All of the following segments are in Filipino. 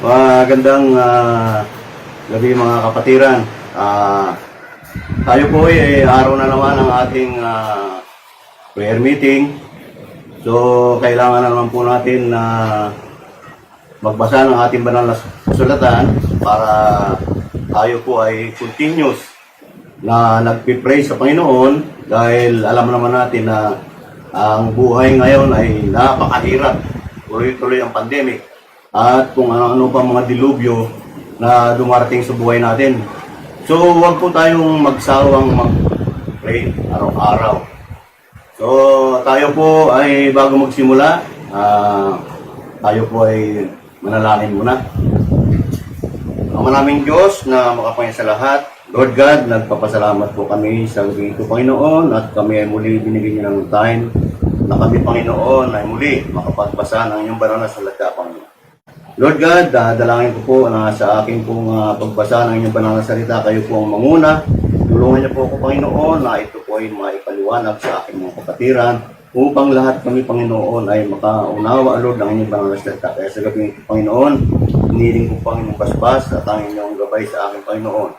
Magandang gabi mga kapatiran. Tayo po araw na naman ang ating prayer meeting. So, kailangan na naman po natin na magbasa ng ating banal na kasulatan para tayo po ay continuous na nagpipray sa Panginoon dahil alam naman natin na ang buhay ngayon ay napakahirap. Tuloy-tuloy ang pandemic at kung ano-ano pa mga dilubyo na dumarating sa buhay natin. So, huwag po tayong magsawang mag-pray araw-araw. So, tayo po ay bago magsimula, tayo po ay manalangin muna. Ang manaming Diyos na makapangyarihan sa lahat, Lord God, nagpapasalamat po kami sa gabi ito, Panginoon, at kami ay muli binigyan niyo ng time na kami, Panginoon, ay muli makapagbasa ng inyong banal na salita, Panginoon. Lord God, dalangin ko po na sa aking pong pagbasa ng inyong banal na salita, kayo po ang manguna. Tulungan niyo po ako, Panginoon, na ito po ay maipaliwanag sa aking mga kapatiran upang lahat kami, Panginoon, ay makaunawa, Lord, ng inyong banal na salita. Kaya sa gabi ito, Panginoon, hiniling ko po ang inyong basbas at ang inyong gabay sa aking Panginoon.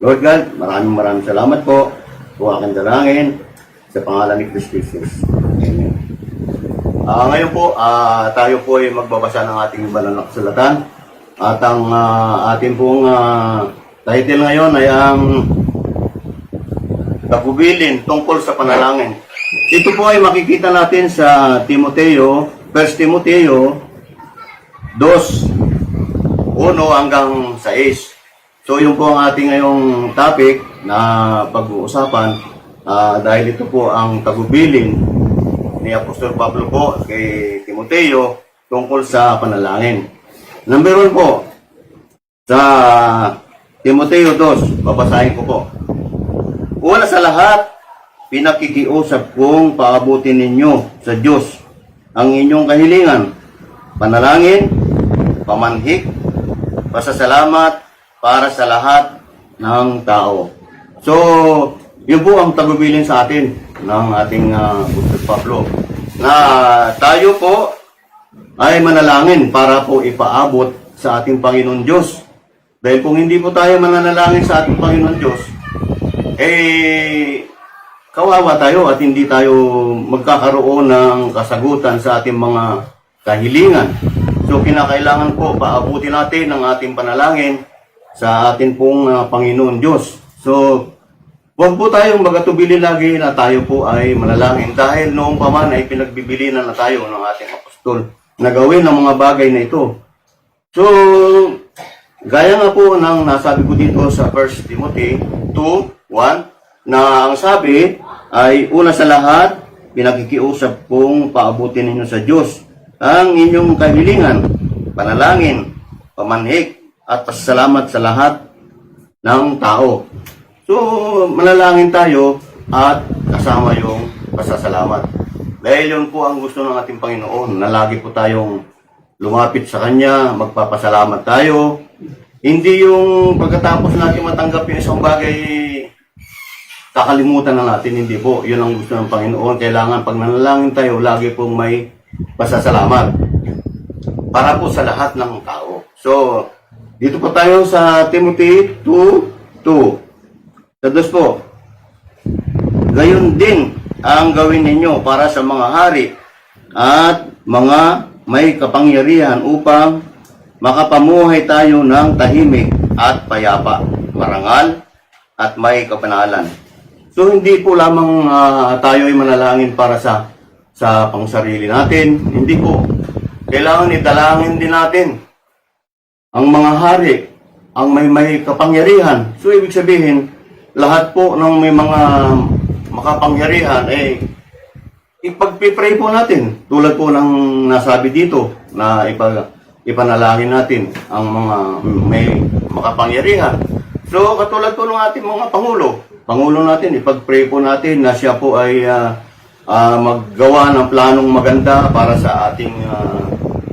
Lord God, maraming salamat po po aking dalangin sa pangalan ni Kristo Jesus. Amen. Ngayon po, tayo po ay magbabasa ng ating banal na kasulatan. At ang ating pong title ngayon ay ang tagubilin tungkol sa panalangin. Ito po ay makikita natin sa Timoteo, 1 Timoteo 2, 1 hanggang 6. So, yun po ang ating ngayong topic na pag-uusapan dahil ito po ang tagubilin ni Apostol Pablo po kay Timoteo tungkol sa panalangin. Number 1 po, sa Timoteo 2, babasahin ko po. Una sa lahat, pinakikiusap kong paabutin ninyo sa Diyos ang inyong kahilingan, panalangin, pamanhik, pasasalamat, para sa lahat ng tao. So, yun po ang tagubilin sa atin ng ating Apostol Pablo. Na tayo po ay manalangin para po ipaabot sa ating Panginoon Diyos. Dahil kung hindi po tayo mananalangin sa ating Panginoon Diyos, kawawa tayo at hindi tayo magkakaroon ng kasagutan sa ating mga kahilingan. So, kinakailangan po paabutin natin ang ating panalangin sa atin pong Panginoon Diyos. So, huwag po tayong magatubili lagi na tayo po ay manalangin dahil noong pa man ay pinagbibilinan na tayo ng ating apostol na gawin ang mga bagay na ito. So, gaya nga po ng nasabi ko dito sa 1 Timothy 2:1 na ang sabi ay una sa lahat, pinakikiusap kong paabutin ninyo sa Diyos ang inyong kahilingan, panalangin, pamanhik, at pasasalamat sa lahat ng tao. So, manalangin tayo at kasama yung pasasalamat. Dahil yun po ang gusto ng ating Panginoon, na lagi po tayong lumapit sa Kanya, magpapasalamat tayo. Hindi yung pagkatapos natin matanggap yung isang bagay, kakalimutan na natin. Hindi po. Yun ang gusto ng Panginoon. Kailangan pag nanalangin tayo, lagi pong may pasasalamat. Para po sa lahat ng tao. So, dito po tayo sa Timothy 2:2. Tapos po, gayon din ang gawin ninyo para sa mga hari at mga may kapangyarihan upang makapamuhay tayo ng tahimik at payapa, marangal at may kapanalan. So, hindi po lamang tayo ay manalangin para sa pangsarili natin. Hindi po. Kailangan idalangin din natin ang mga hari, ang may kapangyarihan. So, ibig sabihin, lahat po ng may mga makapangyarihan, ipagpipray po natin. Tulad po ng nasabi dito, na ipanalangin natin ang mga may makapangyarihan. So, katulad po ng ating mga Pangulo natin, ipagpray po natin na siya po ay maggawa ng planong maganda para sa ating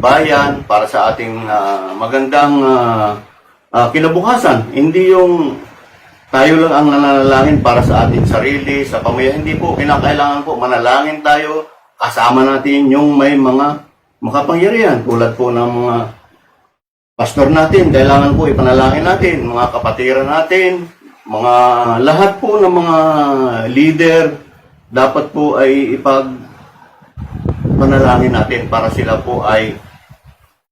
bayan, para sa ating magandang kinabukasan. Hindi yung tayo lang ang nanalangin para sa ating sarili, sa pamilya. Hindi po, kinakailangan po manalangin tayo, kasama natin yung may mga makapangyarihan tulad po ng mga pastor natin, kailangan po ipanalangin natin, mga kapatiran natin, mga lahat po ng mga leader, dapat po ay panalangin natin para sila po ay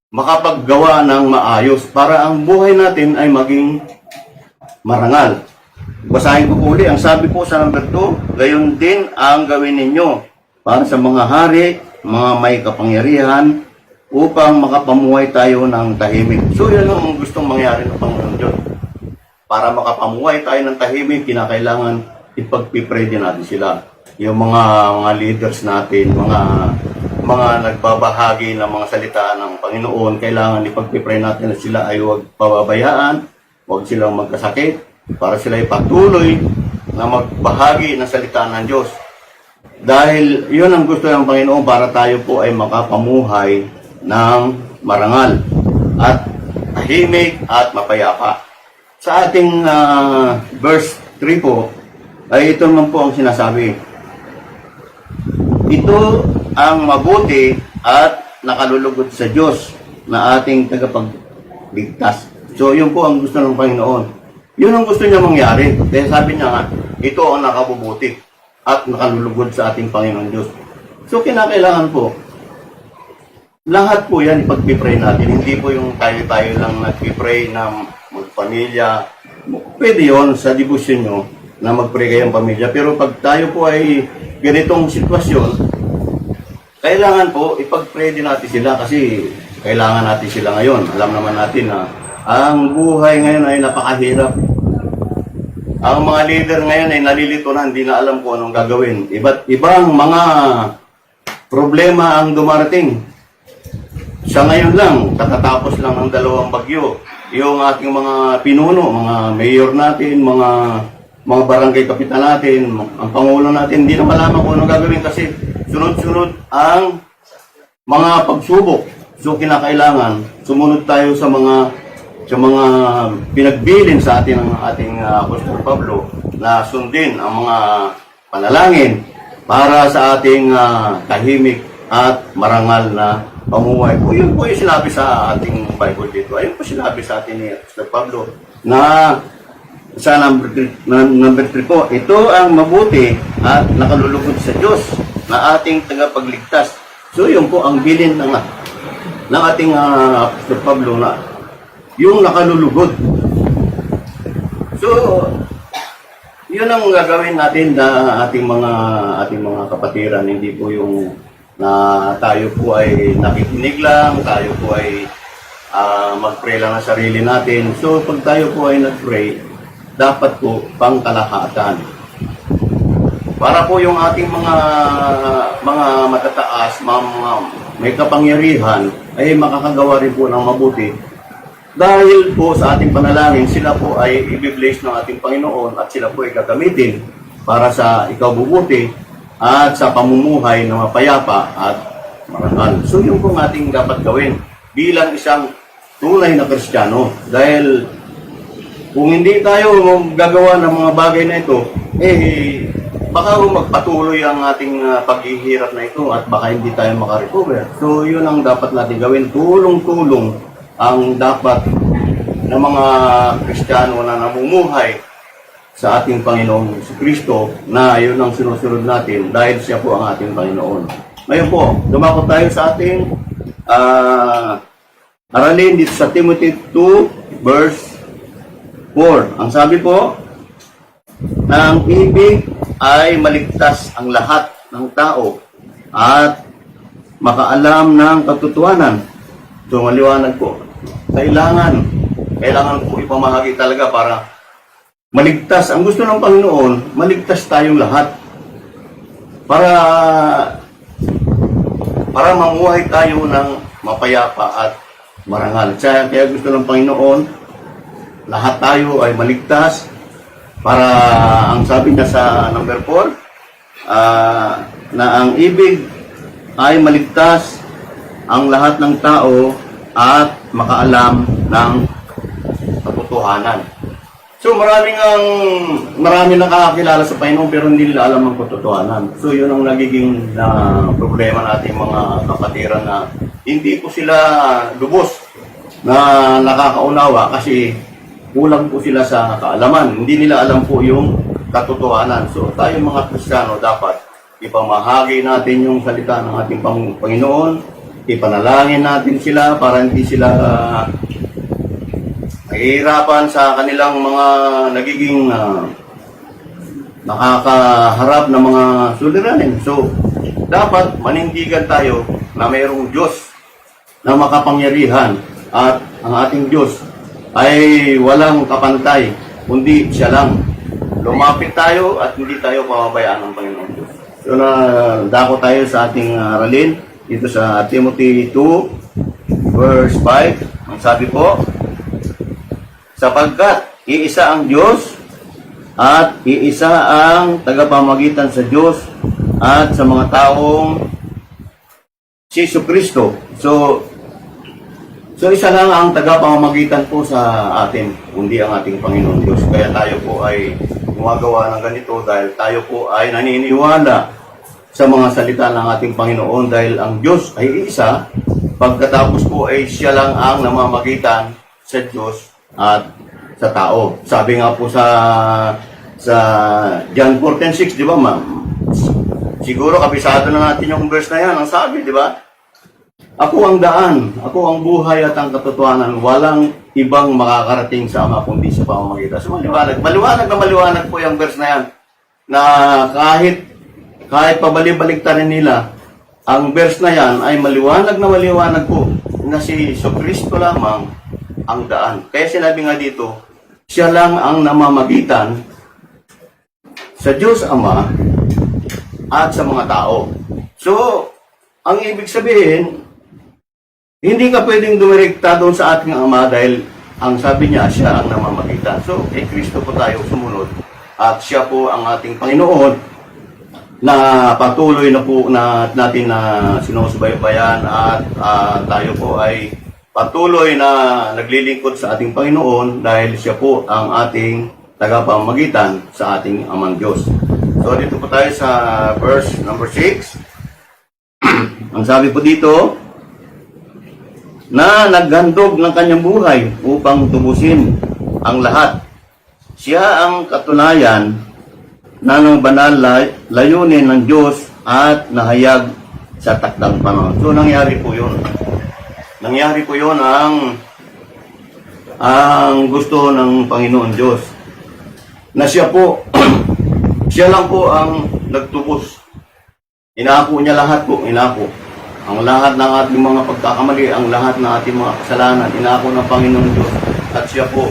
makapaggawa ng maayos para ang buhay natin ay maging marangal. Basahin ko po uli, ang sabi po sa number 2, gayon din ang gawin ninyo para sa mga hari, mga may kapangyarihan, upang makapamuhay tayo ng tahimik. So yan ang gustong mangyari ng Panginoon Diyos. Para makapamuhay tayo ng tahimik, kinakailangan ipagpipray din natin sila. Yung mga leaders natin, mga nagbabahagi ng mga salita ng Panginoon, kailangan ipagpipray natin na sila ay huwag pababayaan, huwag silang magkasakit, para sila ay patuloy na magbahagi ng salita ng Diyos. Dahil yun ang gusto ng Panginoon para tayo po ay makapamuhay ng marangal at tahimik at mapayapa. Sa ating verse 3 po, ay ito naman po ang sinasabi. Ito ang mabuti at nakalulugod sa Diyos na ating tagapagligtas. So, yun po ang gusto ng Panginoon. Yun ang gusto niya mangyari. Dahil sabi niya nga, ito ang nakabubuti at nakalulugod sa ating Panginoon Diyos. So, kinakailangan po, lahat po yan ipag-pray natin. Hindi po yung tayo-tayo lang nag-pray na magpamilya. Pwede yun sa devotion nyo na mag-pray kayong pamilya. Pero pag tayo po ay ganitong sitwasyon, kailangan po ipag-pray din natin sila kasi kailangan natin sila ngayon. Alam naman natin na ang buhay ngayon ay napakahirap. Ang mga leader ngayon ay nalilito na, hindi na alam kung anong gagawin. Iba't ibang mga problema ang dumarating. Sa ngayon lang, katatapos lang ng 2 bagyo. Yung ating mga pinuno, mga mayor natin, mga barangay kapitan natin, ang pangulo natin, hindi na malaman kung anong gagawin kasi sunod-sunod ang mga pagsubok. So kinakailangan sumunod tayo sa mga pinagbilin sa atin ng ating Apostol Pablo na sundin ang mga panalangin para sa ating tahimik at marangal na pamuhay po. Yun po yung sinabi sa ating Bible dito. Ayun po sinabi sa atin ni Apostol Pablo na sa number 3 po, ito ang mabuti at nakalulugod sa Diyos na ating tagapagligtas. So yun po ang bilin ng ating Apostol Pablo na yung nakalulugod. So, yun ang gagawin natin na ating mga kapatiran, hindi po yung na tayo po ay nakikinig lang, tayo po ay mag-pray lang sa sarili natin. So, pag tayo po ay nag-pray, dapat po pangkalahatan. Para po yung ating mga matataas, mga may kapangyarihan, ay makakagawa rin po ng mabuti. Dahil po sa ating panalangin, sila po ay i-bless ng ating Panginoon at sila po ay gagamitin para sa ikabubuti at sa pamumuhay na mapayapa at marangal. So yun po ating dapat gawin bilang isang tunay na Kristiyano. Dahil kung hindi tayo gagawa ng mga bagay na ito, baka magpatuloy ang ating paghihirap na ito at baka hindi tayo makarecover. So yun ang dapat natin gawin. Tulong-tulong ang dapat ng mga Kristiyano na namumuhay sa ating Panginoong Kristo na yun ang sinusunod natin dahil siya po ang ating Panginoon. Ngayon po, dumako tayo sa ating aralin dito sa Timothy 2 verse 4. Ang sabi po, na ang ibig ay maligtas ang lahat ng tao at makaalam ng katotohanan. So maliwanag po. Kailangan po ipamahagi talaga para maligtas. Ang gusto ng Panginoon, maligtas tayong lahat. Para mamuhay tayo ng mapayapa at marangal. Kaya gusto ng Panginoon, lahat tayo ay maligtas. Para ang sabi niya sa number 4, na ang ibig ay maligtas ang lahat ng tao at makaalam ng katotohanan. So marami nakakakilala sa Panginoon pero hindi nila alam ang katotohanan. So yun ang nagiging problema nating mga kapatiran na hindi po sila lubos na nakakaunawa kasi kulang po sila sa kaalaman. Hindi nila alam po yung katotohanan. So tayo mga Kristiyano dapat ipamahagi natin yung salita ng ating Panginoon, ipanalangin natin sila para hindi sila nahihirapan sa kanilang mga nagiging nakakaharap ng mga suliranin. So dapat manindigan tayo na mayroong Diyos na makapangyarihan at ang ating Diyos ay walang kapantay, kundi siya lang. Lumapit tayo at hindi tayo pababayaan ng Panginoon Diyos. So dako tayo sa ating aralin dito sa Timothy 2 verse 5. Ang sabi po, sapagkat iisa ang Diyos at iisa ang tagapamagitan sa Diyos at sa mga taong si Jesucristo. So isa lang ang tagapamamagitan po sa atin, kundi ang ating Panginoon Diyos. Kaya tayo po ay gumagawa ng ganito dahil tayo po ay naniniwala sa mga salita ng ating Panginoon dahil ang Diyos ay isa, pagkatapos po ay siya lang ang namamagitan sa Diyos at sa tao. Sabi nga po sa John 14:6, di ba ma'am? Siguro kabisado na natin yung verse na yan. Ang sabi, di ba? Ako ang daan, ako ang buhay at ang katotohanan, walang ibang makakarating sa Ama kundi sa pamamagitan. So maliwanag po yung verse na yan, na kahit pabalik-baliktarin nila, ang verse na yan ay maliwanag po na si Jesucristo lamang ang daan. Kaya sinabi nga dito, siya lang ang namamagitan sa Diyos Ama at sa mga tao. So, ang ibig sabihin, hindi ka pwedeng dumirekta doon sa ating Ama dahil ang sabi niya, siya ang namamagitan. So, kay Kristo po tayo sumunod at siya po ang ating Panginoon na patuloy na po natin na sinusubaybayan at tayo po ay patuloy na naglilingkod sa ating Panginoon dahil siya po ang ating tagapamagitan sa ating Amang Diyos. So, dito po tayo sa verse number 6. Ang sabi po dito, na naghandog ng kanyang buhay upang tubusin ang lahat. Siya ang katunayan na ng banal layunin ng Diyos at nahayag sa takdang panahon. So, nangyari po yun. Nangyari po yun ang gusto ng Panginoon Diyos. Na siya po, siya lang po ang nagtubos. Inako niya lahat po, inako. Ang lahat ng ating mga pagkakamali, ang lahat ng ating mga kasalanan, inako ng Panginoon Diyos. At siya po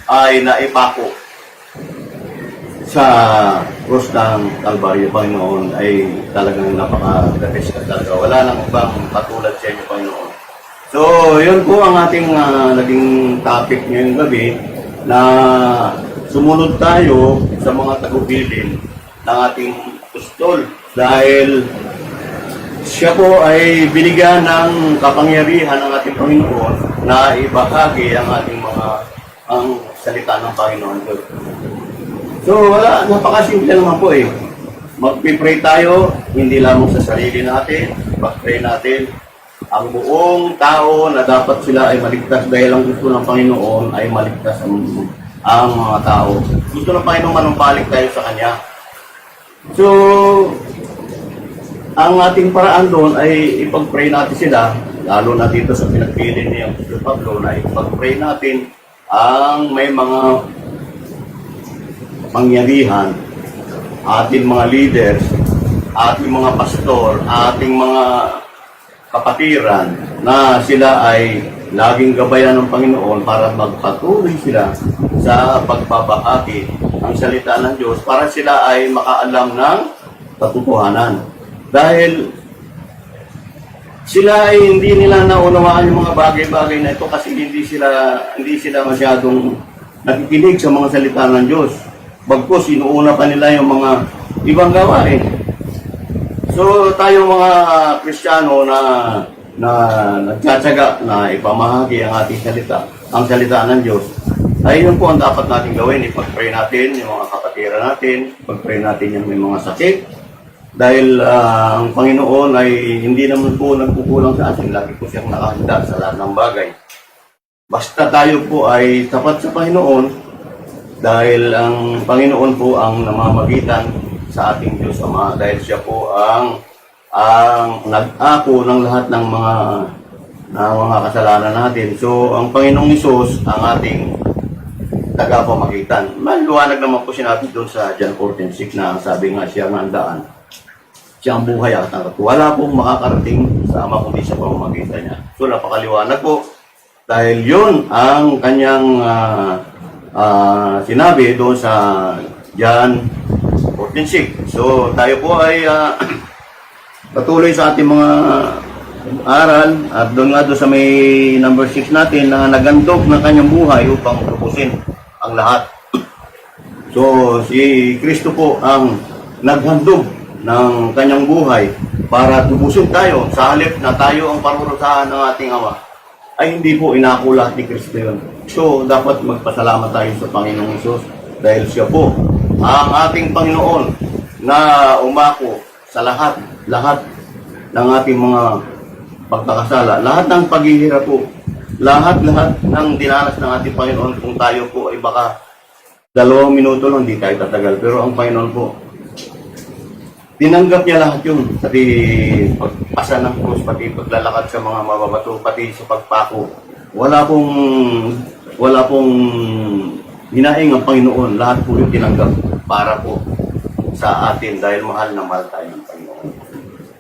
ay naipako sa cross ng Kalbaryo, Panginoon, ay talagang napaka-gatis ka talaga. Wala nang ibang katulad sa inyo, Panginoon. So, yun po ang ating naging topic ngayong gabi na sumunod tayo sa mga tagubilin ng ating apostol dahil siya po ay binigyan ng kapangyarihan ng ating Panginoon na ibahagi ang ating ang salita ng Panginoon Diyos. So, napakasimple naman po eh. Mag-pray tayo, hindi lamang sa sarili natin, pag-pray natin ang buong tao na dapat sila ay maligtas dahil ang gusto ng Panginoon ay maligtas ang mga tao. Gusto ng Panginoon manumpalik tayo sa Kanya. So, ang ating paraan doon ay ipag-pray natin sila, lalo na dito sa pinagpili ni Apostol Pablo, na ipag-pray natin ang may mga pangyarihan, ating mga leaders, ating mga pastor, ating mga kapatiran, na sila ay laging gabayan ng Panginoon para magpatuloy sila sa pagbabahagi ng salita ng Diyos para sila ay makaalam ng katotohanan. Dahil sila ay hindi nila naunawaan yung mga bagay-bagay na ito kasi hindi sila masyadong nakikinig sa mga salita ng Diyos. Bagkus, inuuna pa nila yung mga ibang gawain. So, tayo mga Kristiyano na nagtsatsaga na ipamahagi ang ating salita, ang salita ng Diyos, ay yun po ang dapat natin gawin. Ipag-pray natin yung mga kapatiran natin, ipag-pray natin yung may mga sakit, dahil ang Panginoon ay hindi naman po nagkukulang sa atin. Lagi po siyang nakahanda sa lahat ng bagay. basta tayo po ay tapat sa Panginoon, dahil ang Panginoon po ang namamagitan sa ating Diyos Ama, dahil siya po ang nag-ako ng lahat ng mga kasalanan natin. So, ang Panginoong Hesus ang ating tagapamagitan. Maliwanag naman po sinabi doon sa John 14:6 na sabi nga siya ang daan, siya ang buhay at ang wala pong makakarating sa Ama kundi sa pamamagitan niya. So, napakaliwanag po dahil yun ang kanyang sinabi doon sa John 14:6. So, tayo po ay patuloy sa ating mga aral at doon nga doon sa may number 6 natin na nagandog ng kanyang buhay upang tubusin ang lahat. So, si Kristo po ang naghandog ng kanyang buhay para tubusin tayo sa halip na tayo ang parurusahan ng ating Ama, ay hindi po inako lahat ni Kristo yun. So, dapat magpasalamat tayo sa Panginoong Hesus dahil siya po ang ating Panginoon na umako sa lahat ng ating mga pagkakasala, lahat ng paghihirap po, lahat ng dinanas ng ating Panginoon. Kung tayo po ay baka 2 minuto lang, hindi tayo tatagal. Pero ang Panginoon po, tinanggap niya lahat yun. Pati pagpasa ng krus, pati paglalakad sa mga mababato, pati sa pagpako. Wala pong hinaing ang Panginoon. Lahat po yung tinanggap para po sa atin dahil mahal na mahal tayo ng Panginoon.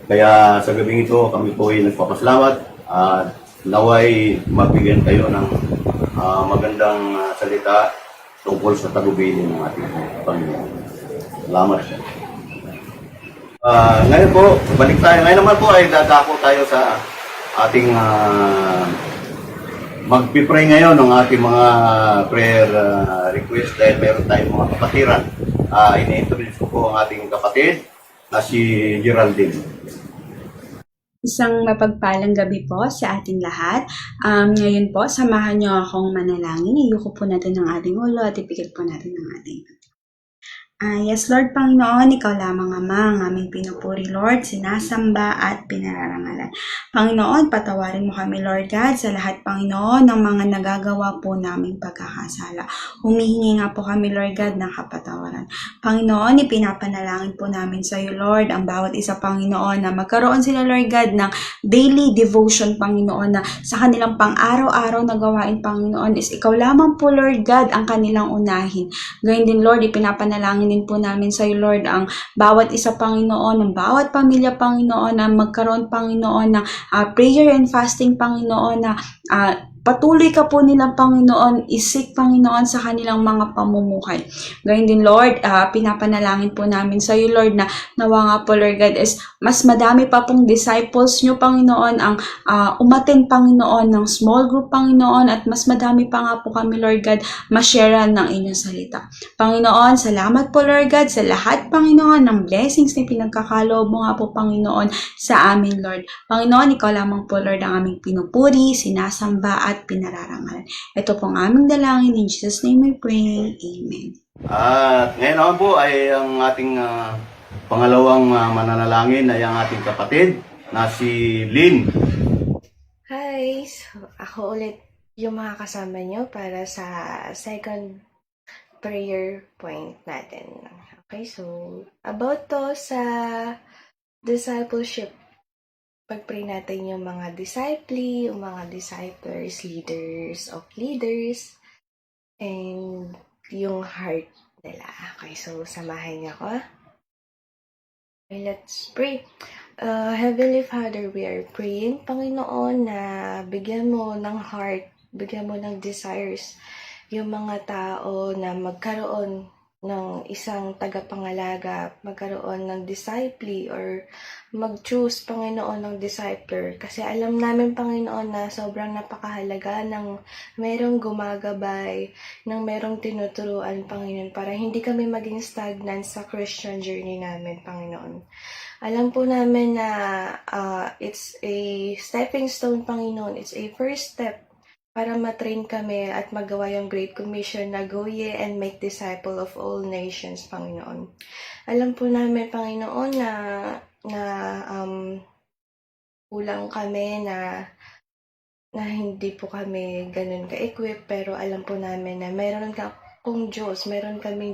Kaya sa gabing ito, kami po ay nagpapasalamat at naway mabigyan kayo ng magandang salita tungkol sa tagubilin ng ating Panginoon. Salamat siya. Ngayon po, balik tayo. Ngayon naman po ay dadako tayo sa ating magpipray ngayon ng ating mga prayer request dahil meron tayong mga kapatiran. Ina-introduce ko po ang ating kapatid na si Geraldine. Isang mapagpalang gabi po sa ating lahat. Ngayon po, samahan niyo akong manalangin. Iyuko po natin ang ating ulo at ipikit po natin ang ating yes, Lord Panginoon, Ikaw lamang Ama, ang aming pinupuri, Lord, sinasamba at pinararangalan. Panginoon, patawarin mo kami, Lord God, sa lahat, Panginoon, ng mga nagagawa po naming pagkakasala. Humihingi nga po kami, Lord God, ng kapatawaran. Panginoon, ipinapanalangin po namin sa iyo, Lord, ang bawat isa, Panginoon, na magkaroon sila, Lord God, ng daily devotion, Panginoon, na sa kanilang pang-araw-araw na gawain, Panginoon, is Ikaw lamang po, Lord God, ang kanilang unahin. Gayun din, Lord, ipinapanalangin din po namin sa iyo, Lord, ang bawat isa, Panginoon, ang bawat pamilya, Panginoon, na magkaroon, Panginoon, ng prayer and fasting, Panginoon, na patuloy ka po nilang, Panginoon, isik, Panginoon, sa kanilang mga pamumuhay. Gayun din, Lord, pinapanalangin po namin sa iyo, Lord, na nawa nga po, Lord God, is mas madami pa pong disciples nyo, Panginoon, ang umattend, Panginoon, ng small group, Panginoon, at mas madami pa nga po kami, Lord God, ma-sharean ng inyong salita. Panginoon, salamat po, Lord God, sa lahat, Panginoon, ng blessings na pinagkakaloob mo nga po, Panginoon, sa amin, Lord. Panginoon, Ikaw lamang po, Lord, ang aming pinupuri, sinasamba at pinararangalan. Ito pong aming dalangin. In Jesus' name we pray. Amen. At ngayon naman po ay ang ating pangalawang mananalangin ay ang ating kapatid na si Lynn. Hi! So, ako ulit yung mga kasama nyo para sa second prayer point natin. Okay, so about to sa discipleship. Pag-pray natin yung mga disciple, yung mga disciples, leaders of leaders, and yung heart nila. Okay, so samahan niyo ako. Okay, let's pray. Heavenly Father, we are praying, Panginoon, na bigyan mo ng heart, bigyan mo ng desires yung mga tao na magkaroon ng isang tagapangalaga, magkaroon ng disciple or mag-choose, Panginoon, ng discipler. Kasi alam namin, Panginoon, na sobrang napakahalaga ng merong gumagabay, ng merong tinuturuan, Panginoon, para hindi kami maging stagnant sa Christian journey namin, Panginoon. Alam po namin na it's a stepping stone, Panginoon. It's a first step para matrain kami at magawa yung Great Commission na go ye and make disciple of all nations, Panginoon. Alam po namin, Panginoon, na kulang kami, na na hindi po kami ganun ka-equip, pero alam po namin na meron kaming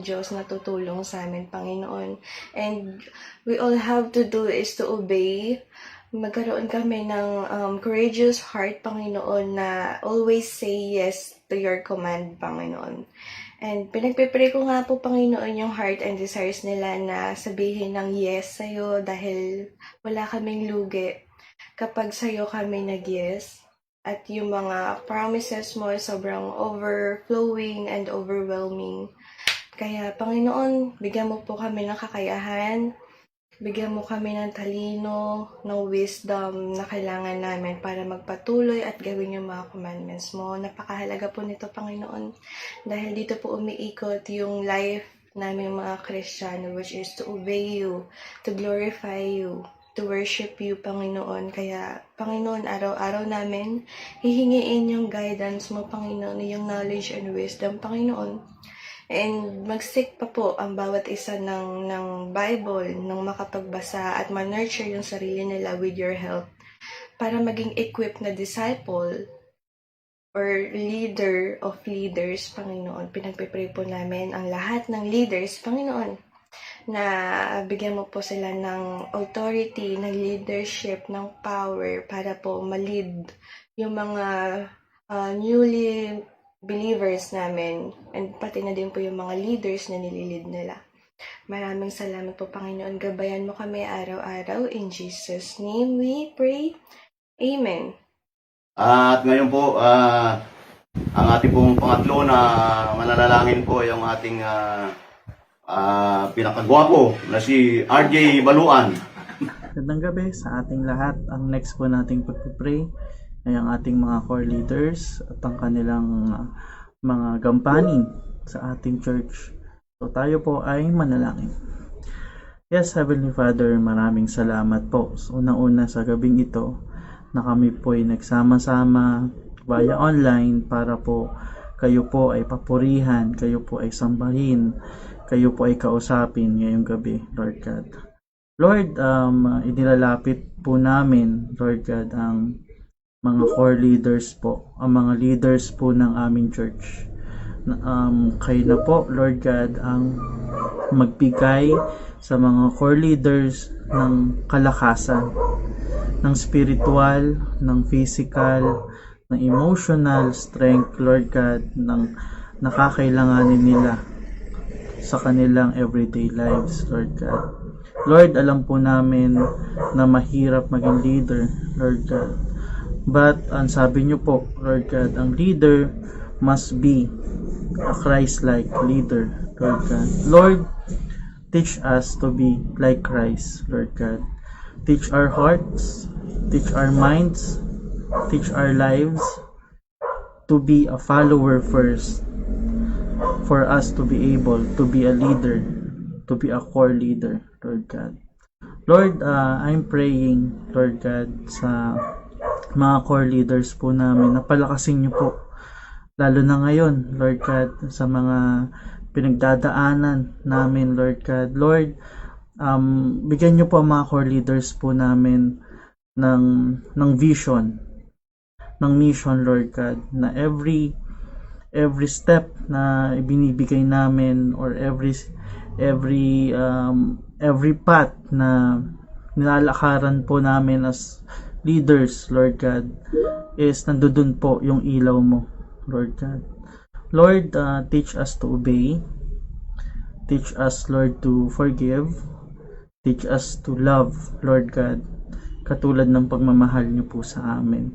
Diyos na tutulong sa amin, Panginoon. And we all have to do is to obey. Magkaroon kami ng courageous heart, Panginoon, na always say yes to your command, Panginoon. And pinagpipray ko nga po, Panginoon, yung heart and desires nila na sabihin ng yes sa'yo dahil wala kaming lugi kapag sa'yo kami nag-yes. At yung mga promises mo sobrang overflowing and overwhelming. Kaya, Panginoon, bigyan mo po kami ng kakayahan, bigyan mo kami ng talino, ng wisdom na kailangan namin para magpatuloy at gawin yung mga commandments mo. Napakahalaga po nito, Panginoon, dahil dito po umiikot yung life namin mga Kristiyano, which is to obey you, to glorify you, to worship you, Panginoon. Kaya, Panginoon, araw-araw namin hihingiin yung guidance mo, Panginoon, yung knowledge and wisdom, Panginoon. And mag-seek pa po ang bawat isa ng Bible, ng makapagbasa at ma-nurture yung sarili nila with your help para maging equipped na disciple or leader of leaders, Panginoon. Pinagpipray po namin ang lahat ng leaders, Panginoon, na bigyan mo po sila ng authority, ng leadership, ng power para po ma-lead yung mga newly believers namin and pati na din po yung mga leaders na nililid nila. Maraming salamat po, Panginoon. Gabayan mo kami araw-araw. In Jesus' name we pray. Amen. At ngayon po, ang ating pong pangatlo na mananalangin po ay yung ating pinakagwapo na si RJ Baluan. Magandang gabi sa ating lahat. Ang next po nating pagpipray ay ang ating mga core leaders at ang kanilang mga gampanin sa ating church. So tayo po ay manalangin. Yes, Heavenly Father, maraming salamat po. So, unang-una sa gabing ito na kami po ay nagsama-sama via online para po kayo po ay papurihan, kayo po ay sambahin, kayo po ay kausapin ngayong gabi, Lord God. Lord, inilalapit po namin, Lord God, ang mga core leaders po, ang mga leaders po ng aming church. Kayo na po, Lord God, ang magbigay sa mga core leaders ng kalakasan, ng spiritual, ng physical, ng emotional strength, Lord God, ng nakakailanganin nila sa kanilang everyday lives, Lord God. Lord, alam po namin na mahirap maging leader, Lord God. But, ang sabi niyo po, Lord God, ang leader must be a Christ-like leader, Lord God. Lord, teach us to be like Christ, Lord God. Teach our hearts, teach our minds, teach our lives to be a follower first, for us to be able to be a leader, to be a core leader, Lord God. Lord, I'm praying, Lord God, sa mga core leaders po namin, napalakasin niyo po, lalo na ngayon, Lord God, sa mga pinagdadaanan namin, Lord God. Lord, bigyan niyo po ang mga core leaders po namin ng vision, ng mission, Lord God, na every step na ibinibigay namin or every path na nilalakaran po namin as leaders, Lord God, is nandoon po yung ilaw mo, Lord God. Lord, teach us to obey. Teach us, Lord, to forgive. Teach us to love, Lord God, katulad ng pagmamahal niyo po sa amin.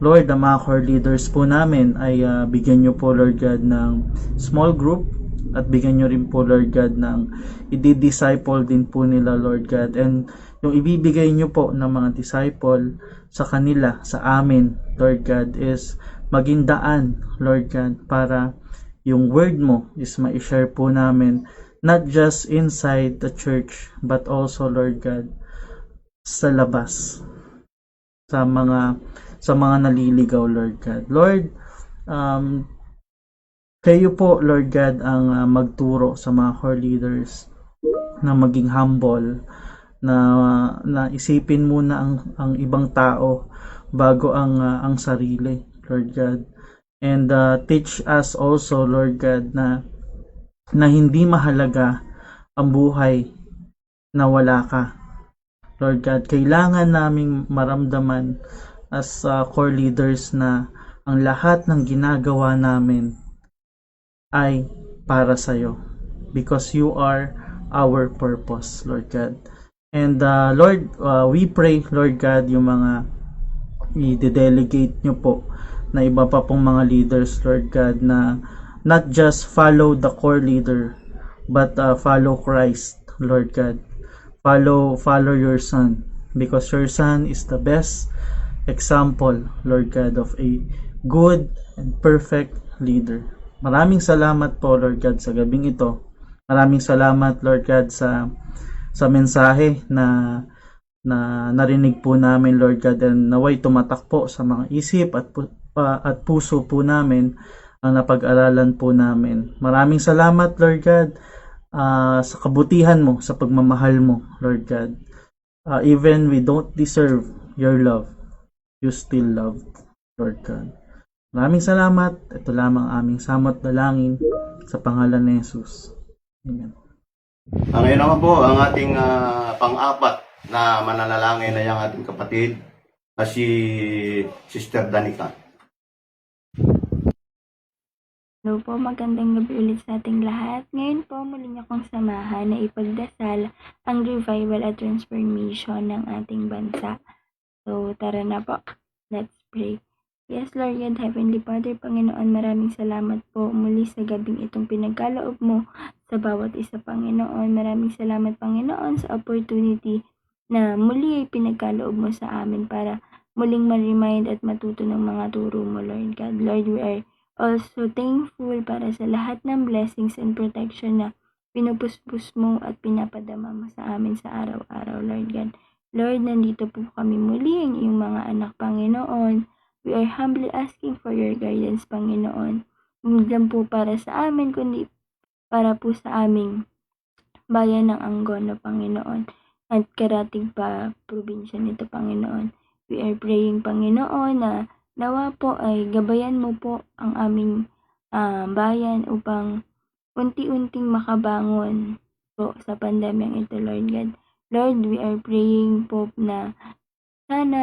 Lord, ang mga core leaders po namin ay bigyan niyo po, Lord God, ng small group at bigyan niyo rin po, Lord God, ng i-disciple din po nila, Lord God. And yung ibibigay niyo po ng mga disciple sa kanila, sa amin, Lord God, is maging daan, Lord God, para yung word mo is ma-share po namin, not just inside the church, but also, Lord God, sa labas, sa mga naliligaw, Lord God. Lord, kayo po, Lord God, ang magturo sa mga core leaders na maging humble, na isipin muna ang ibang tao bago ang sarili, Lord God. And teach us also, Lord God, na hindi mahalaga ang buhay na wala ka. Lord God, kailangan naming maramdaman as core leaders na ang lahat ng ginagawa namin ay para sa'yo. Because you are our purpose, Lord God. And Lord, we pray, Lord God, yung mga i-delegate nyo po na iba pa pong mga leaders, Lord God, na not just follow the core leader, but follow Christ, Lord God. Follow your Son, because your Son is the best example, Lord God, of a good and perfect leader. Maraming salamat po, Lord God, sa gabing ito. Maraming salamat, Lord God, sa mensahe na narinig po namin, Lord God, and naway tumatak po sa mga isip at puso po namin ang napag-aralan po namin. Maraming salamat, Lord God, sa kabutihan mo, sa pagmamahal mo, Lord God. Even we don't deserve your love, you still love, Lord God. Maraming salamat. Ito lamang aming samot dalangin sa pangalan ni Jesus. Amen. Ngayon naman po ang ating pang-apat na mananalangin na yung ating kapatid na si Sister Danica. Hello po, magandang gabi ulit sa ating lahat. Ngayon po, muli niyo akong samahan na ipagdasal ang revival at transformation ng ating bansa. So, tara na po. Let's pray. Yes, Lord God, Heavenly Father, Panginoon, maraming salamat po muli sa gabing itong pinagkaloob mo sa bawat isa, Panginoon. Maraming salamat, Panginoon, sa opportunity na muli ay pinagkaloob mo sa amin para muling ma-remind at matuto ng mga turo mo, Lord God. Lord, we are also thankful para sa lahat ng blessings and protection na pinupuspos mo at pinapadama mo sa amin sa araw-araw, Lord God. Lord, nandito po kami muli, ang iyong mga anak, Panginoon. We are humbly asking for your guidance, Panginoon. Hindi lang po para sa amin, kundi para po sa aming bayan ng Angono, Panginoon, at karating pa probinsya nito, Panginoon. We are praying, Panginoon, na nawa po ay gabayan mo po ang aming bayan upang unti-unting makabangon po sa pandemyang ito, Lord God. Lord, we are praying po na sana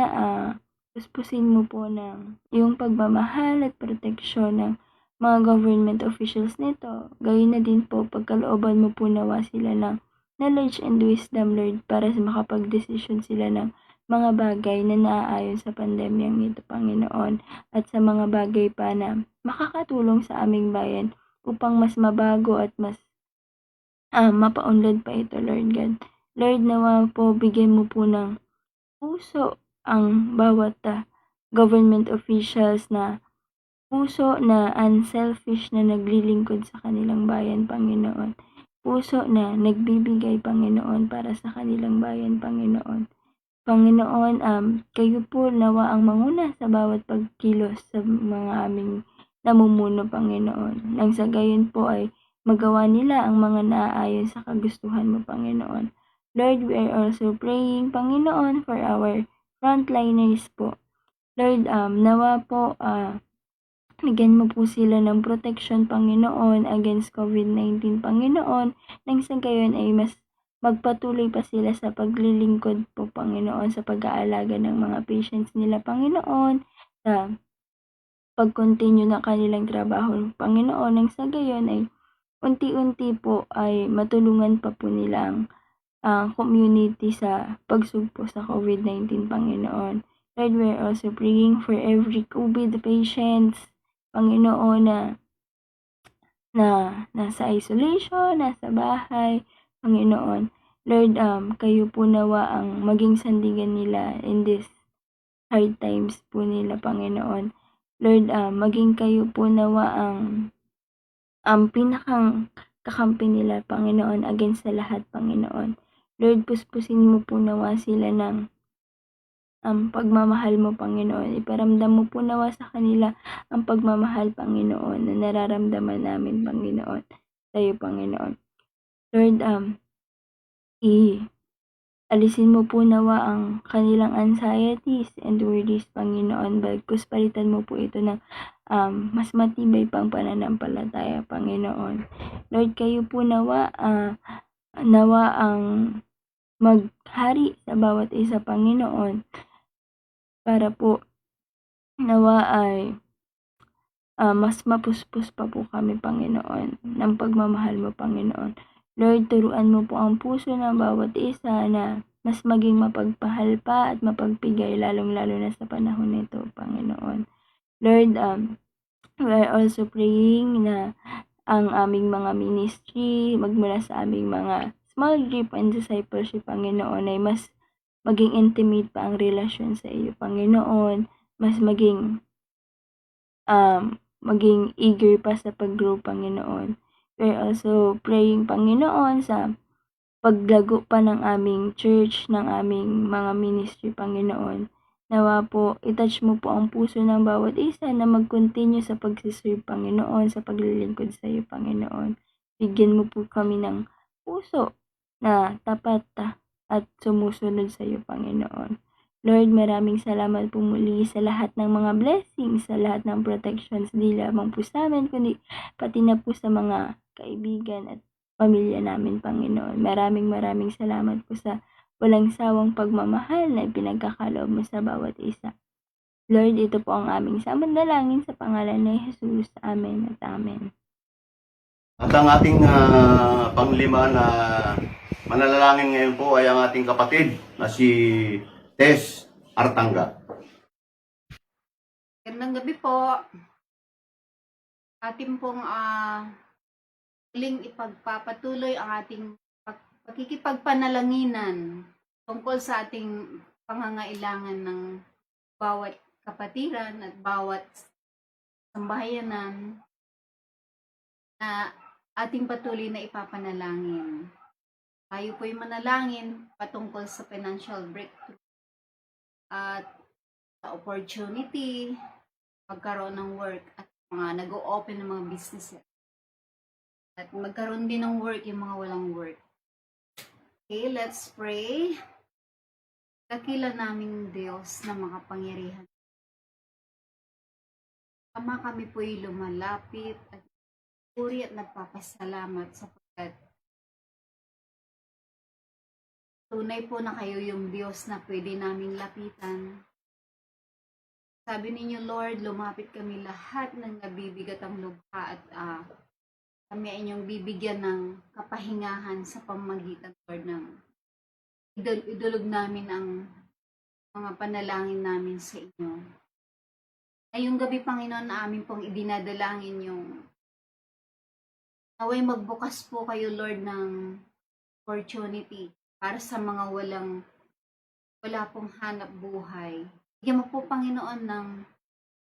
puspusin mo po ng iyong pagmamahal at proteksyon ng mga government officials nito. Gayon na din po, pagkalooban mo po nawa sila ng knowledge and wisdom, Lord, para makapag-desisyon sila ng mga bagay na naaayon sa pandemyang ito, Panginoon, at sa mga bagay pa na makakatulong sa aming bayan upang mas mabago at mas mapaunlad pa ito, Lord God. Lord, nawa po, bigyan mo po ng puso ang bawat government officials na puso na unselfish na naglilingkod sa kanilang bayan, Panginoon. Puso na nagbibigay, Panginoon, para sa kanilang bayan, Panginoon. Panginoon, kayo po nawa ang manguna sa bawat pagkilos sa mga aming namumuno, Panginoon. Nang sa gayon po ay magawa nila ang mga naaayon sa kagustuhan mo, Panginoon. Lord, we are also praying, Panginoon, for our frontliners po. Lord, nawa po, bigyan mo po sila ng protection, Panginoon, against COVID-19, Panginoon. Nang sa gayon ay mas magpatuloy pa sila sa paglilingkod po, Panginoon, sa pag-aalaga ng mga patients nila, Panginoon, sa pag-continue ng kanilang trabaho, Panginoon. Nang sa gayon ay unti-unti po ay matulungan pa po nila ang community sa pagsugpo sa COVID-19, Panginoon. Lord, we are also praying for every COVID patients, Panginoon, na nasa isolation, nasa bahay, Panginoon. Lord, kayo po nawa ang maging sandigan nila in this hard times po nila, Panginoon. Lord, maging kayo po nawa ang pinakang kakampi nila, Panginoon, against sa lahat, Panginoon. Lord, puspusin mo po nawa sila ng pagmamahal mo, Panginoon. Iparamdam mo po nawa sa kanila ang pagmamahal, Panginoon, na nararamdaman namin, Panginoon, sa'yo, Panginoon. Lord, alisin mo po nawa ang kanilang anxieties and worries, Panginoon. Bagkus palitan mo po ito ng mas matibay pang pananampalataya, Panginoon. Lord, kayo po nawa ang maghari sa bawat isa, Panginoon, para po nawa ay mas mapuspos pa po kami, Panginoon, ng pagmamahal mo, Panginoon. Lord, turuan mo po ang puso ng bawat isa na mas maging mapagpahal pa at mapagpigay, lalong-lalo na sa panahon nito, Panginoon. Lord, we are also praying na ang aming mga ministry, magmula sa aming mga small group and discipleship, Panginoon, ay mas maging intimate pa ang relasyon sa iyo, Panginoon. Mas maging eager pa sa pag-grow, Panginoon. We're also praying, Panginoon, sa paglago pa ng aming church, ng aming mga ministry, Panginoon. Nawa po, itouch mo po ang puso ng bawat isa na mag-continue sa pagsiserve, Panginoon, sa paglilingkod sa iyo, Panginoon. Bigyan mo po kami ng puso na tapat at sumusunod sa iyo, Panginoon. Lord, maraming salamat po muli sa lahat ng mga blessings, sa lahat ng protections, di lamang po sa amin, kundi pati na po sa mga kaibigan at pamilya namin, Panginoon. Maraming salamat po sa walang sawang pagmamahal na ipinagkakaloob mo sa bawat isa. Lord, ito po ang aming samanalangin sa pangalan ni Jesus. Amen at amen. At ang ating panglima na manalangin ngayon po ay ang ating kapatid na si Tess Artanga. Magandang gabi po. Ating pong muling ipagpapatuloy ang ating pagkikipagpanalanginan tungkol sa ating pangangailangan ng bawat kapatiran at bawat sambahayanan na ating patuloy na ipapanalangin. Tayo po'y manalangin patungkol sa financial breakthrough at sa opportunity, magkaroon ng work at mga nag-o-open ng mga businesses. At magkaroon din ng work yung mga walang work. Okay, let's pray. Dakila naming Diyos na makapangyarihan. Ama, kami po'y lumalapit at puri at nagpapasalamat sapagkat tunay po na kayo yung Diyos na pwede naming lapitan. Sabi ninyo, Lord, lumapit kami lahat ng nabibigat ang lubha at kami ay inyong bibigyan ng kapahingahan sa pamamagitan, Lord, ng idulog namin ang mga panalangin namin sa inyo. Ngayong gabi, Panginoon, na amin pong idinadalangin yung naway magbukas po kayo, Lord, ng opportunity para sa mga wala pong hanap buhay. Bigyan mo po, Panginoon, ng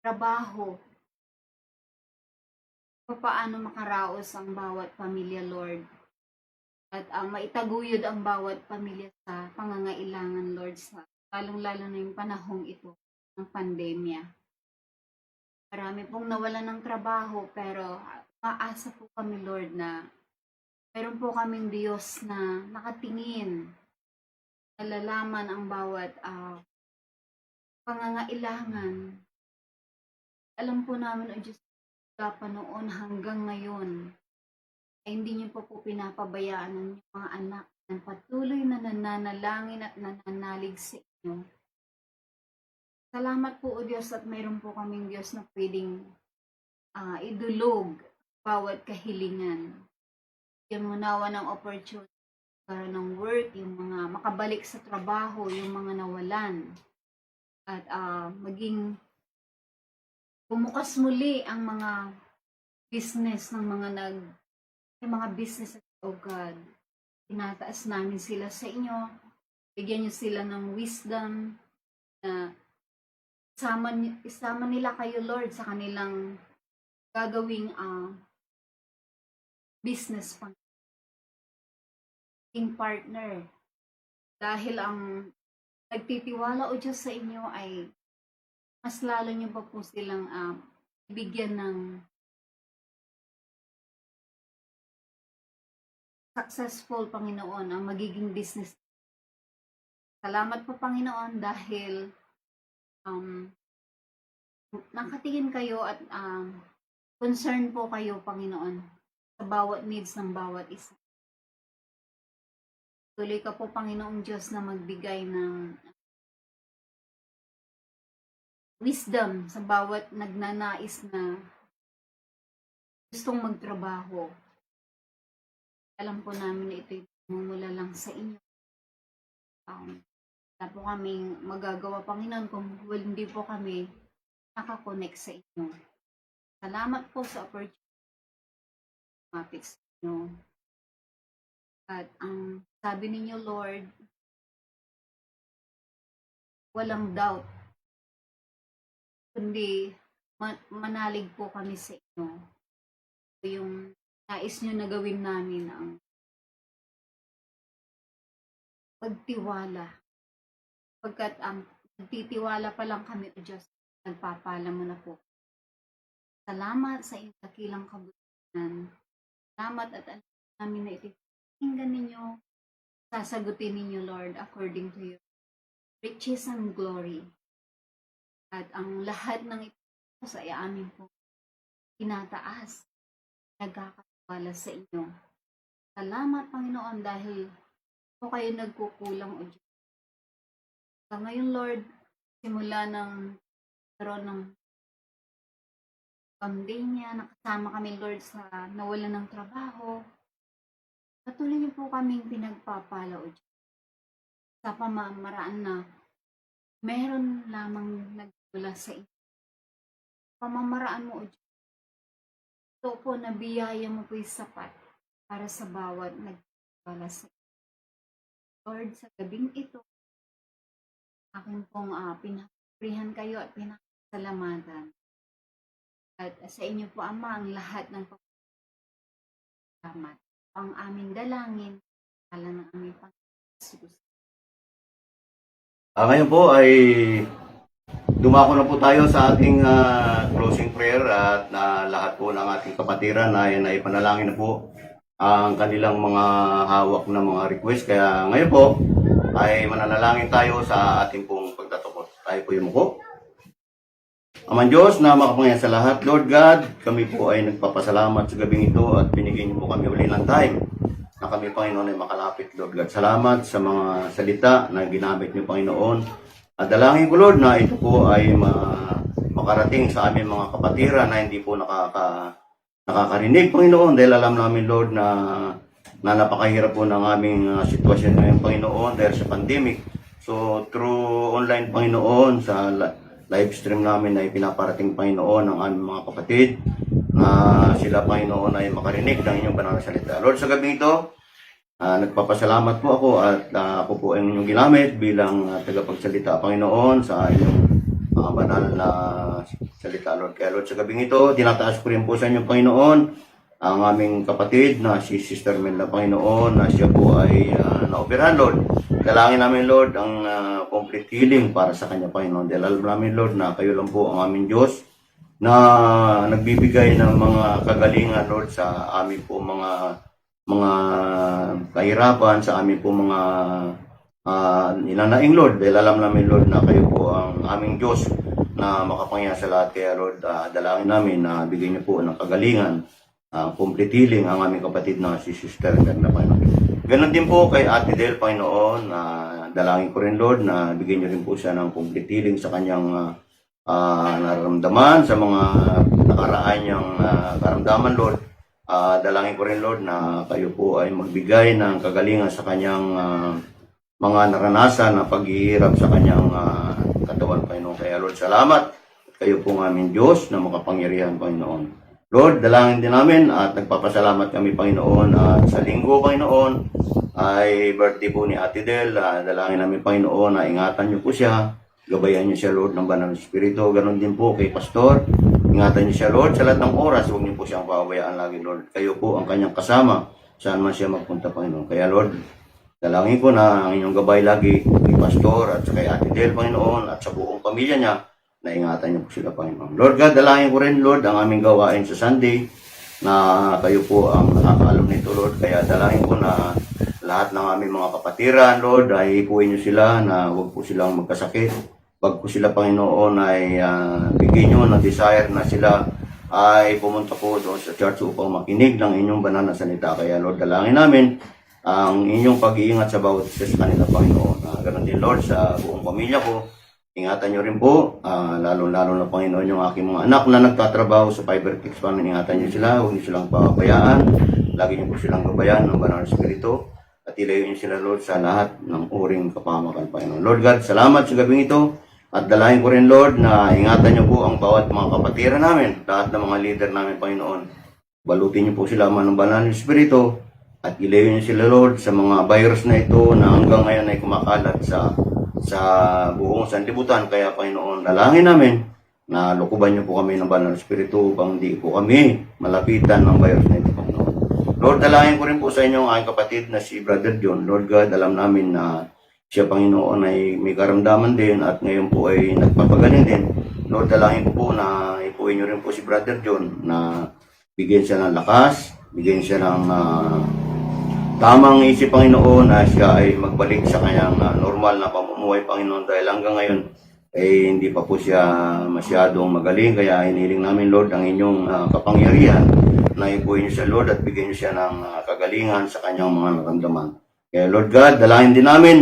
trabaho. Paano makaraos ang bawat pamilya, Lord. At maitaguyod ang bawat pamilya sa pangangailangan, Lord, sa lalong-lalo na yung panahong ito ng pandemya. Marami pong nawalan ng trabaho, pero maasa po kami, Lord, na meron po kaming Diyos na nakatingin, nalalaman ang bawat pangangailangan. Alam po namin, O Diyos, pa noon hanggang ngayon, ay hindi niyo po pinapabayaan ang mga anak na patuloy na nananalangin at nananalig sa inyo. Salamat po, O Diyos, at mayroon po kaming Diyos na pwedeng idulog bawat kahilingan. Yan mo nawa ng opportunity para ng work, yung mga makabalik sa trabaho, yung mga nawalan. At maging bumukas muli ang mga business ng mga business, oh God. Tinataas namin sila sa inyo. Bigyan niyo sila ng wisdom na isama nila kayo, Lord, sa kanilang gagawing business partner. Dahil ang nagtitiwala, O Diyos, sa inyo ay mas lalo niyo pa po silang bigyan ng successful, Panginoon, ang magiging business. Salamat po, Panginoon, dahil nakatingin kayo at concern po kayo, Panginoon, sa bawat needs ng bawat isa. Tuloy ka po, Panginoong Diyos, na magbigay ng wisdom sa bawat nagnanais na gustong magtrabaho. Alam po namin na ito'y mumula lang sa inyo. Wala po kaming magagawa, Panginoon, kung hindi po kami nakakonect sa inyo. Salamat po sa opportunity lumapit sa inyo. At ang sabi ninyo, Lord, walang doubt, kundi manalig po kami sa inyo. Yung nais nyo na gawin namin ang pagtiwala. Pagkat nagtitiwala pa lang kami, O Diyos, nagpapala mo na po. Salamat sa inyong dakilang kabutihan. Salamat at alam namin na ito pakinggan ninyo, sasagutin ninyo, Lord, according to your riches and glory. At ang lahat ng ito sa amin po, tinataas, nagkakatiwala sa inyo. Salamat, Panginoon, dahil po kayo nagkukulang, O Diyos. Sa ngayon, Lord, simula ng karoon ng pandemya, nakasama kami, Lord, sa nawalan ng trabaho. Patuloy niyo po kaming pinagpapala, O Diyos, sa pamamaraan na meron lamang nagmula sa inyo. Pamamaraan mo, O Diyos. Ito po na biyaya mo po'y sapat para sa bawat nagpapala sa inyo. Lord, sa gabing ito, aking pong pinapurihan kayo at pinasalamatan. At sa inyo po, Ama, ang lahat ng pagpapalamat. Ang aming dalangin, ala ng aming Panginoon Jesus. Ngayon po ay dumako na po tayo sa ating closing prayer at lahat po ng ating kapatiran ay naipanalangin na po ang kanilang mga hawak na mga request. Kaya ngayon po ay mananalangin tayo sa ating pong pagtatapos. Tayo po yung muko. Amang Diyos na makapangyarihan sa lahat, Lord God, kami po ay nagpapasalamat sa gabing ito at binigyan niyo po kami uli ng time na kami, Panginoon, ay makalapit, Lord God. Salamat sa mga salita na ginamit niyo, Panginoon. At dalangin ko, Lord, na ito po ay makarating sa aming mga kapatiran na hindi po nakakarinig, Panginoon, dahil alam namin, Lord, na napakahirap po ng aming sitwasyon ngayon, Panginoon, dahil sa pandemic. So, through online, Panginoon, sa live stream namin ay pinaparating, Panginoon, ang aming mga kapatid na sila, Panginoon, ay makarinig ng inyong banal na salita. Lord, sa gabi ito, nagpapasalamat po ako at ako po ay inyong ginamit bilang tagapagsalita, Panginoon, sa inyong banal na salita, Lord. Kaya, Lord, sa gabi ito, tinataas ko rin po sa inyong, Panginoon, ang aming kapatid na si Sister Mel, Panginoon, na siya po ay naoperahan, Lord. Dalangin namin, Lord, ang complete healing para sa kanya, Panginoon. Dahil alam namin, Lord, na kayo lang po ang aming Diyos na nagbibigay ng mga kagalingan, Lord, sa amin po mga kahirapan, sa amin po mga ninanaing, Lord. Dahil alam namin, Lord, na kayo po ang aming Diyos na makapangyarihan sa lahat. Kaya, Lord, dalangin namin na bigyan niyo po ng kagalingan, complete healing ang aming kapatid na si Sister Mel, Panginoon. Ganon din po kay Ate Del, Panginoon, dalangin ko rin, Lord, na bigyan niyo rin po siya ng complete healing sa kanyang nararamdaman, sa mga nakaraan niyang karamdaman, Lord. Dalangin ko rin, Lord, na kayo po ay magbigay ng kagalingan sa kanyang mga naranasan na paghihirap sa kanyang katawan, Panginoon. Kaya, Lord, salamat. Kayo po ng aming Diyos na makapangyarihan, Panginoon. Lord, dalangin din namin at nagpapasalamat kami, Panginoon, at sa linggo, Panginoon, ay birthday po ni Ate Del. Dalangin namin, Panginoon, na ingatan niyo po siya, gabayan niyo siya, Lord, ng banal na Espiritu. Ganon din po kay Pastor, ingatan niyo siya, Lord, sa lahat ng oras, huwag niyo po siyang pabayaan lagi, Lord. Kayo po ang kanyang kasama, saan man siya magpunta, Panginoon. Kaya, Lord, dalangin ko na ang inyong gabay lagi kay Pastor at sa kay Ate Del, Panginoon, at sa buong pamilya niya, na ingatan niyo po sila, Panginoon. Lord God, dalangin ko rin, Lord, ang aming gawain sa Sunday, na kayo po ang nakakaalam nito, Lord. Kaya dalangin ko na lahat ng aming mga kapatiran, Lord, ay ipuin niyo sila na huwag po silang magkasakit. Pag po sila, Panginoon, ay bigyan niyo ng desire na sila ay pumunta po doon sa church upang makinig ng inyong banal na salita. Kaya, Lord, dalangin namin ang inyong pag-iingat sa bawat isa sa kanila, Panginoon. Ganon din, Lord, sa buong pamilya ko. Ingatan niyo rin po, lalo-lalo na, Panginoon, yung aking mga anak na nagtatrabaho sa Fibertex. Ingatan niyo sila, huwag niyo silang papabayaan. Lagi niyo po silang gabayan ng banal na Espiritu. At ilayo niyo sila, Lord, sa lahat ng uring kapahamakan, Panginoon. Lord God, salamat sa gabing ito. At dalahin ko rin, Lord, na ingatan niyo po ang bawat mga kapatiran namin, lahat ng mga leader namin, Panginoon. Balutin niyo po sila man ng banal na Espiritu. At ilayo niyo sila, Lord, sa mga virus na ito na hanggang ngayon ay kumakalat sa buong sanlibutan. Kaya, Panginoon, dalangin namin na lukuban niyo po kami ng banal na Espiritu upang hindi po kami malapitan ng virus na ito, Panginoon. Lord, dalangin ko rin po sa inyo ang aking kapatid na si Brother John. Lord God, alam namin na siya, Panginoon, ay may karamdaman din at ngayon po ay nagpapagaling din. Lord, dalangin ko po na ipuin niyo rin po si Brother John na bigyan siya ng lakas, bigyan siya ng tamang isip, Panginoon, na siya ay magbalik sa kanyang normal na pamumuhay, Panginoon, dahil hanggang ngayon ay hindi pa po siya masyadong magaling. Kaya hiniling namin, Lord, ang inyong kapangyarihan na ipuin niyo siya, Lord, at bigyan niyo siya ng kagalingan sa kanyang mga naramdaman. Kaya, Lord God, dalangin din namin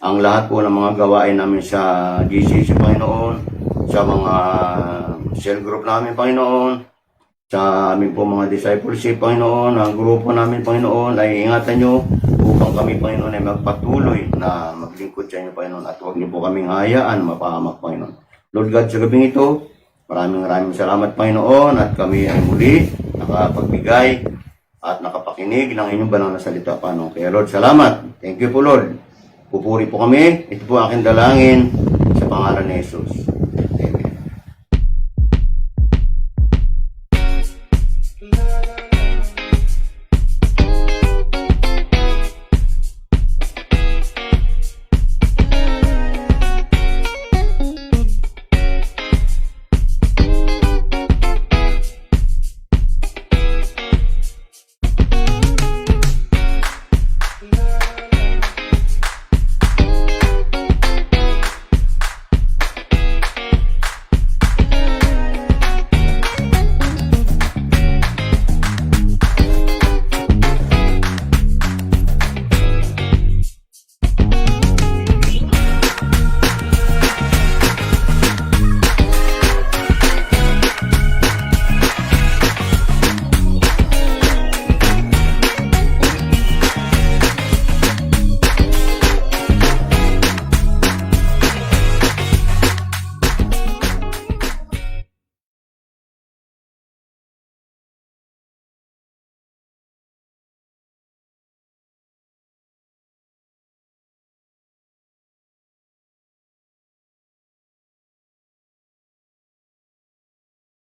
ang lahat po ng mga gawain namin sa GCC, Panginoon, sa mga cell group namin, Panginoon, sa aming po mga discipleship, Panginoon, ang grupo namin, Panginoon, ay ingatan nyo upang kami, Panginoon, ay magpatuloy na maglingkod sa inyo, Panginoon, at huwag niyo po kaming hayaan mapahamak, Panginoon. Lord God, sa gabing ito, maraming salamat, Panginoon, at kami ay muli nakapagbigay at nakapakinig ng inyong banal na salita, Panginoon. Kaya, Lord, salamat. Thank you po, Lord. Pupuri po kami. Ito po aking dalangin sa pangalan ni Jesus.